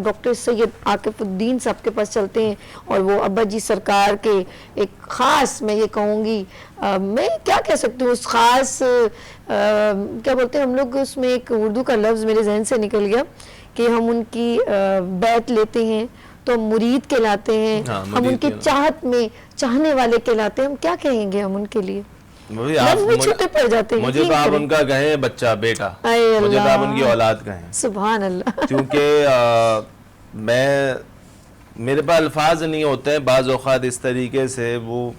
Doctor سید عاقف الدین صاحب کے پاس چلتے ہیں اور وہ ابا جی سرکار کے ایک خاص، میں یہ کہوں گی، میں کیا کہہ سکتی ہوں، اس خاص کیا بولتے ہیں ہم لوگ، اس میں ایک اردو کا لفظ میرے ذہن سے نکل گیا کہ ہم ان کی بیعت لیتے ہیں تو مرید کہلاتے ہیں، ہم ان کی چاہت میں چاہنے والے کہلاتے ہیں. ہم کیا کہیں گے ہم ان کے لیے؟ چھوٹے پڑ جاتے ہیں. مجھے تو آپ ان کا کہیں بچہ، بیٹا، مجھے تو آپ ان کی اولاد کہیں. سبحان اللہ. کیونکہ میرے پاس الفاظ نہیں ہوتے ہیں بعض اوقات اس طریقے سے، وہ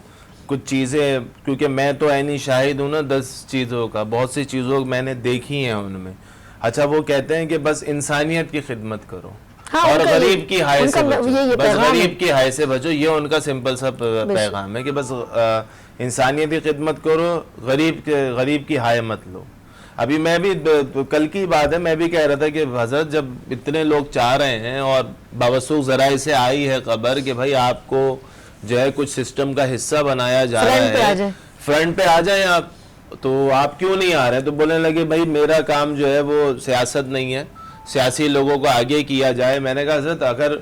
کچھ چیزیں، کیونکہ میں تو عینی شاہد ہوں نا 10 چیزوں کا، بہت سی چیزوں میں نے دیکھی ہیں ان میں. اچھا وہ کہتے ہیں کہ بس انسانیت کی خدمت کرو اور غریب کی ہائے سے بچو، بس غریب کی ہائے سے بچو. یہ ان کا سمپل سا پیغام ہے کہ بس انسانیت کی خدمت کرو، غریب کی ہائے مت لو. ابھی میں بھی کل کی بات ہے، میں بھی کہہ رہا تھا کہ حضرت جب اتنے لوگ چاہ رہے ہیں اور باوسوق ذرائع سے آئی ہے خبر کہ بھائی آپ کو جو ہے کچھ سسٹم کا حصہ بنایا جا رہا ہے، فرنٹ پہ آ جائیں آپ، تو آپ کیوں نہیں آ رہے ہیں؟ تو بولنے لگے بھائی میرا کام جو ہے وہ سیاست نہیں ہے، سیاسی لوگوں کو آگے کیا جائے. میں نے کہا حضرت اگر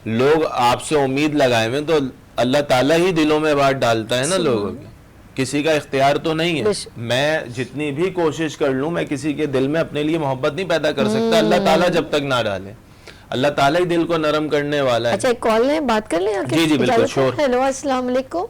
لوگ آپ سے امید لگائے ہوئے تو اللہ تعالیٰ ہی دلوں میں بات ڈالتا ہے نا لوگوں کی، کسی کا اختیار تو نہیں ہے. میں جتنی بھی کوشش کر لوں میں کسی کے دل میں اپنے لیے محبت نہیں پیدا کر سکتا اللہ تعالیٰ جب تک نہ ڈالے. اللہ تعالیٰ ہی دل کو نرم کرنے والا ہے. اچھا ایک کال ہے، بات کر لیں. جی بالکل، شور. ہیلو، السلام علیکم.